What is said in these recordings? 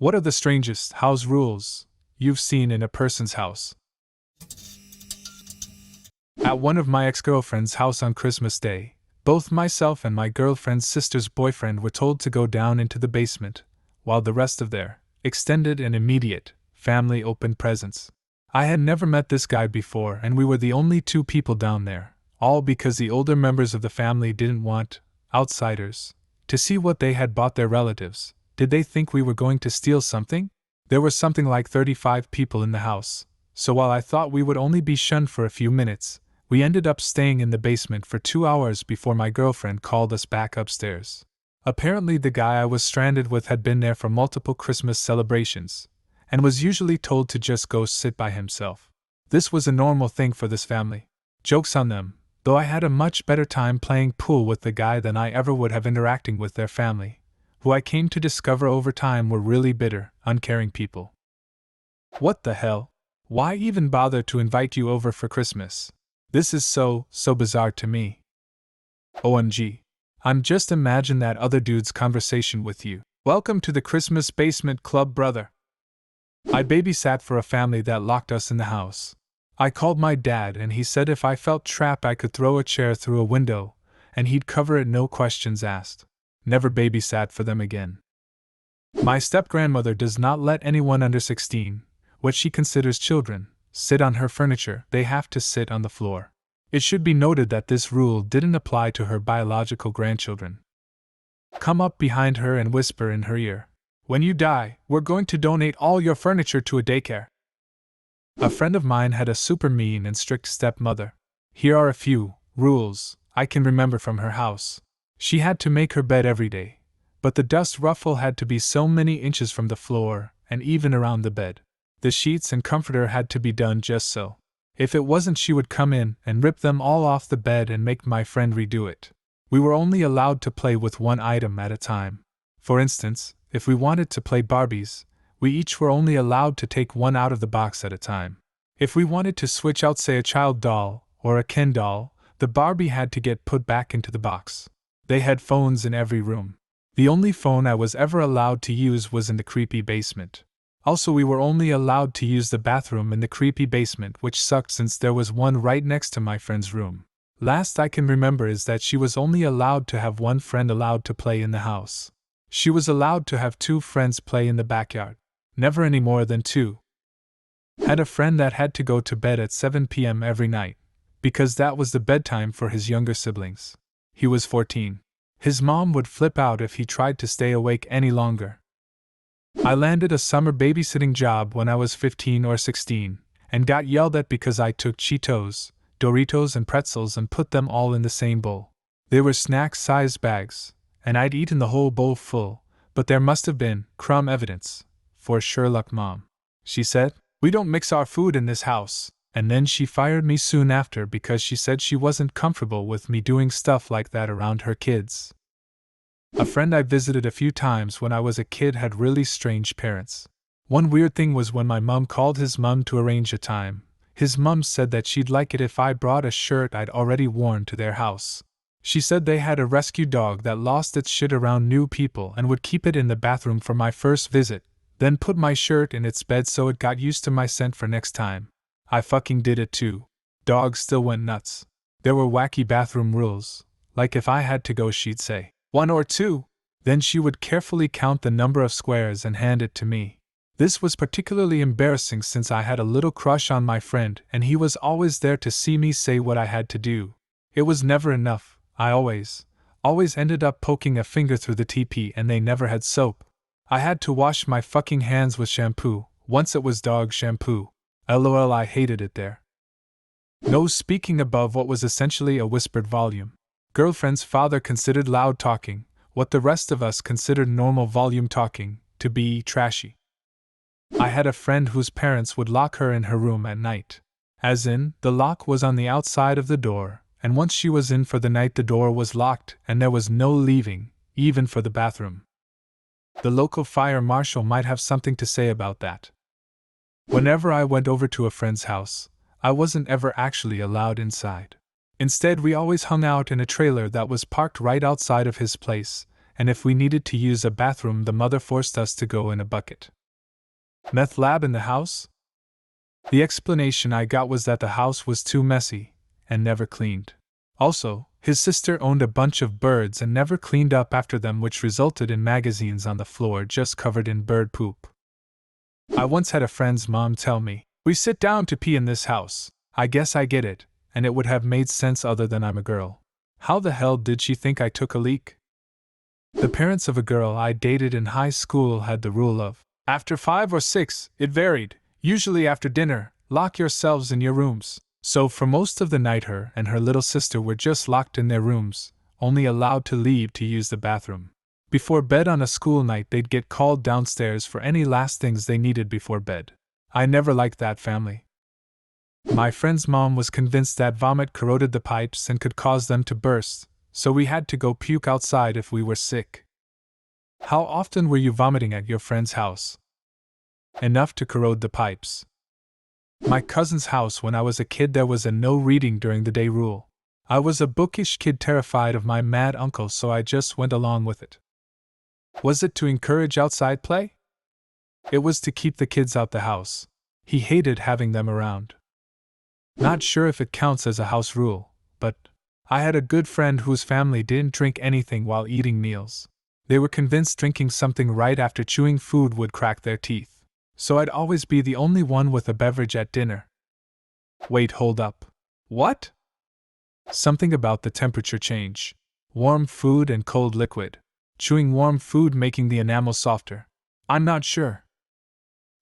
What are the strangest house rules you've seen in a person's house? At one of my ex-girlfriend's house on Christmas Day, both myself and my girlfriend's sister's boyfriend were told to go down into the basement, while the rest of their extended and immediate family opened presents. I had never met this guy before, and we were the only two people down there, all because the older members of the family didn't want outsiders to see what they had bought their relatives. Did they think we were going to steal something? There were something like 35 people in the house, so while I thought we would only be shunned for a few minutes, we ended up staying in the basement for 2 hours before my girlfriend called us back upstairs. Apparently the guy I was stranded with had been there for multiple Christmas celebrations, and was usually told to just go sit by himself. This was a normal thing for this family. Joke's on them, though I had a much better time playing pool with the guy than I ever would have interacting with their family, who I came to discover over time were really bitter, uncaring people. What the hell? Why even bother to invite you over for Christmas? This is so bizarre to me. OMG. I'm just imagine that other dude's conversation with you. Welcome to the Christmas Basement Club, brother. I babysat for a family that locked us in the house. I called my dad and he said if I felt trapped I could throw a chair through a window, and he'd cover it, no questions asked. Never babysat for them again. My step-grandmother does not let anyone under 16, what she considers children, sit on her furniture. They have to sit on the floor. It should be noted that this rule didn't apply to her biological grandchildren. Come up behind her and whisper in her ear, "When you die, we're going to donate all your furniture to a daycare." A friend of mine had a super mean and strict stepmother. Here are a few rules I can remember from her house. She had to make her bed every day, but the dust ruffle had to be so many inches from the floor and even around the bed. The sheets and comforter had to be done just so. If it wasn't, she would come in and rip them all off the bed and make my friend redo it. We were only allowed to play with one item at a time. For instance, if we wanted to play Barbies, we each were only allowed to take one out of the box at a time. If we wanted to switch out, say, a child doll or a Ken doll, the Barbie had to get put back into the box. They had phones in every room. The only phone I was ever allowed to use was in the creepy basement. Also, we were only allowed to use the bathroom in the creepy basement, which sucked since there was one right next to my friend's room. Last I can remember is that she was only allowed to have one friend allowed to play in the house. She was allowed to have 2 friends play in the backyard. Never any more than 2. Had a friend that had to go to bed at 7 p.m. every night, because that was the bedtime for his younger siblings. He was 14. His mom would flip out if he tried to stay awake any longer. I landed a summer babysitting job when I was 15 or 16, and got yelled at because I took Cheetos, Doritos and pretzels and put them all in the same bowl. They were snack-sized bags, and I'd eaten the whole bowl full, but there must have been crumb evidence. For Sherlock, Mom, she said, "We don't mix our food in this house." And then she fired me soon after because she said she wasn't comfortable with me doing stuff like that around her kids. A friend I visited a few times when I was a kid had really strange parents. One weird thing was when my mom called his mom to arrange a time, his mom said that she'd like it if I brought a shirt I'd already worn to their house. She said they had a rescue dog that lost its shit around new people and would keep it in the bathroom for my first visit, then put my shirt in its bed so it got used to my scent for next time. I fucking did it too. Dog still went nuts. There were wacky bathroom rules, like if I had to go she'd say, 1 or 2. Then she would carefully count the number of squares and hand it to me. This was particularly embarrassing since I had a little crush on my friend and he was always there to see me say what I had to do. It was never enough. I always ended up poking a finger through the TP and they never had soap. I had to wash my fucking hands with shampoo. Once it was dog shampoo. LOL, I hated it there. No speaking above what was essentially a whispered volume. Girlfriend's father considered loud talking, what the rest of us considered normal volume talking, to be trashy. I had a friend whose parents would lock her in her room at night. As in, the lock was on the outside of the door, and once she was in for the night the door was locked and there was no leaving, even for the bathroom. The local fire marshal might have something to say about that. Whenever I went over to a friend's house, I wasn't ever actually allowed inside. Instead, we always hung out in a trailer that was parked right outside of his place, and if we needed to use a bathroom, the mother forced us to go in a bucket. Meth lab in the house? The explanation I got was that the house was too messy and never cleaned. Also, his sister owned a bunch of birds and never cleaned up after them, which resulted in magazines on the floor just covered in bird poop. I once had a friend's mom tell me, "We sit down to pee in this house." I guess I get it, and it would have made sense other than I'm a girl. How the hell did she think I took a leak? The parents of a girl I dated in high school had the rule of, after 5 or 6, it varied, usually after dinner, lock yourselves in your rooms. So for most of the night her and her little sister were just locked in their rooms, only allowed to leave to use the bathroom. Before bed on a school night they'd get called downstairs for any last things they needed before bed. I never liked that family. My friend's mom was convinced that vomit corroded the pipes and could cause them to burst, so we had to go puke outside if we were sick. How often were you vomiting at your friend's house? Enough to corrode the pipes. My cousin's house when I was a kid there was a no reading during the day rule. I was a bookish kid terrified of my mad uncle, so I just went along with it. Was it to encourage outside play? It was to keep the kids out the house. He hated having them around. Not sure if it counts as a house rule, but I had a good friend whose family didn't drink anything while eating meals. They were convinced drinking something right after chewing food would crack their teeth. So I'd always be the only one with a beverage at dinner. Wait, hold up. What? Something about the temperature change. Warm food and cold liquid. Chewing warm food making the enamel softer. I'm not sure.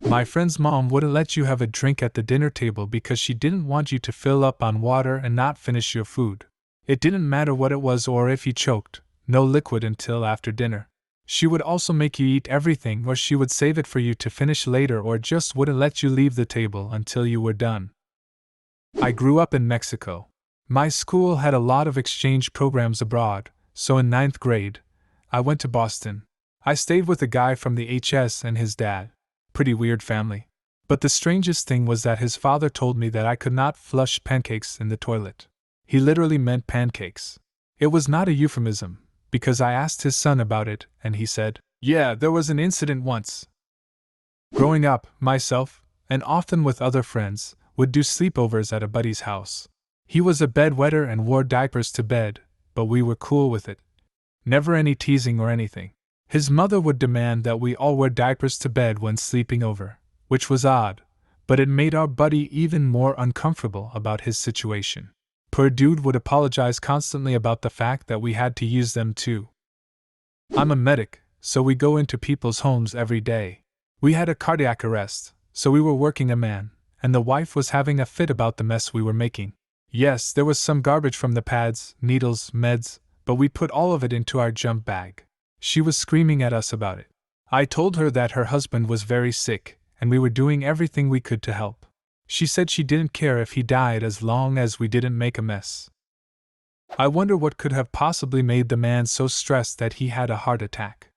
My friend's mom wouldn't let you have a drink at the dinner table because she didn't want you to fill up on water and not finish your food. It didn't matter what it was or if you choked, no liquid until after dinner. She would also make you eat everything, or she would save it for you to finish later, or just wouldn't let you leave the table until you were done. I grew up in Mexico. My school had a lot of exchange programs abroad, so in 9th grade, I went to Boston. I stayed with a guy from the HS and his dad. Pretty weird family. But the strangest thing was that his father told me that I could not flush pancakes in the toilet. He literally meant pancakes. It was not a euphemism, because I asked his son about it, and he said, "Yeah, there was an incident once." Growing up, myself, and often with other friends, would do sleepovers at a buddy's house. He was a bedwetter and wore diapers to bed, but we were cool with it. Never any teasing or anything. His mother would demand that we all wear diapers to bed when sleeping over, which was odd, but it made our buddy even more uncomfortable about his situation. Poor dude would apologize constantly about the fact that we had to use them too. I'm a medic, so we go into people's homes every day. We had a cardiac arrest, so we were working a man, and the wife was having a fit about the mess we were making. Yes, there was some garbage from the pads, needles, meds, but we put all of it into our jump bag. She was screaming at us about it. I told her that her husband was very sick, and we were doing everything we could to help. She said she didn't care if he died as long as we didn't make a mess. I wonder what could have possibly made the man so stressed that he had a heart attack.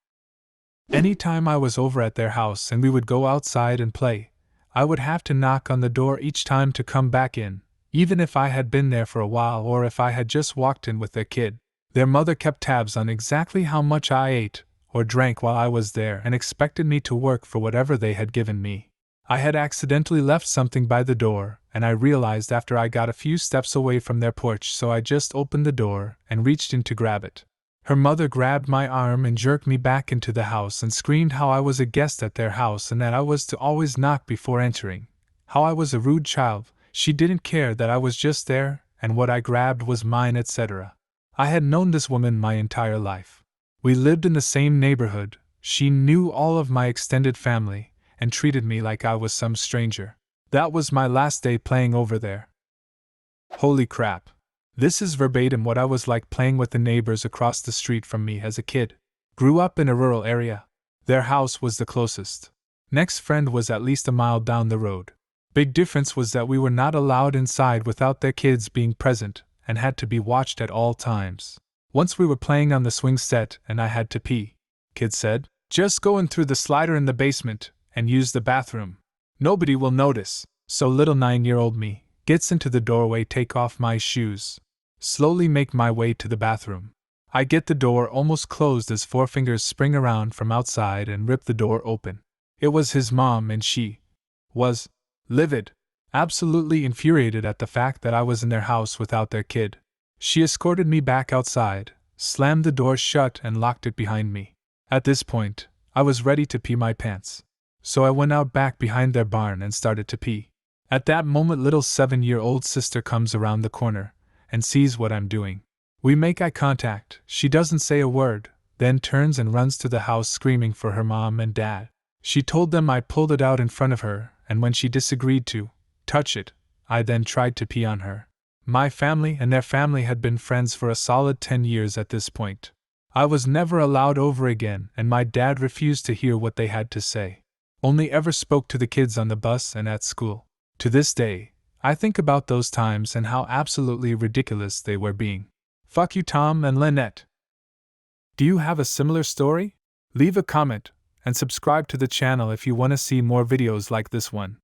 Anytime I was over at their house and we would go outside and play, I would have to knock on the door each time to come back in, even if I had been there for a while or if I had just walked in with their kid. Their mother kept tabs on exactly how much I ate or drank while I was there and expected me to work for whatever they had given me. I had accidentally left something by the door, and I realized after I got a few steps away from their porch, so I just opened the door and reached in to grab it. Her mother grabbed my arm and jerked me back into the house and screamed how I was a guest at their house and that I was to always knock before entering. How I was a rude child, she didn't care that I was just there, and what I grabbed was mine, etc. I had known this woman my entire life. We lived in the same neighborhood, she knew all of my extended family, and treated me like I was some stranger. That was my last day playing over there. Holy crap. This is verbatim what I was like playing with the neighbors across the street from me as a kid. Grew up in a rural area. Their house was the closest. Next friend was at least a mile down the road. Big difference was that we were not allowed inside without their kids being present, and had to be watched at all times. Once we were playing on the swing set and I had to pee. Kid said, "Just go in through the slider in the basement and use the bathroom. Nobody will notice." So little 9-year-old me gets into the doorway, take off my shoes, slowly make my way to the bathroom. I get the door almost closed as four fingers spring around from outside and rip the door open. It was his mom, and she was livid, absolutely infuriated at the fact that I was in their house without their kid. She escorted me back outside, slammed the door shut, and locked it behind me. At this point, I was ready to pee my pants. So I went out back behind their barn and started to pee. At that moment, little 7-year-old sister comes around the corner and sees what I'm doing. We make eye contact. She doesn't say a word, then turns and runs to the house screaming for her mom and dad. She told them I pulled it out in front of her, and when she disagreed to touch it, I then tried to pee on her. My family and their family had been friends for a solid 10 years at this point. I was never allowed over again, and my dad refused to hear what they had to say. Only ever spoke to the kids on the bus and at school. To this day, I think about those times and how absolutely ridiculous they were being. Fuck you, Tom and Lynette. Do you have a similar story? Leave a comment and subscribe to the channel if you want to see more videos like this one.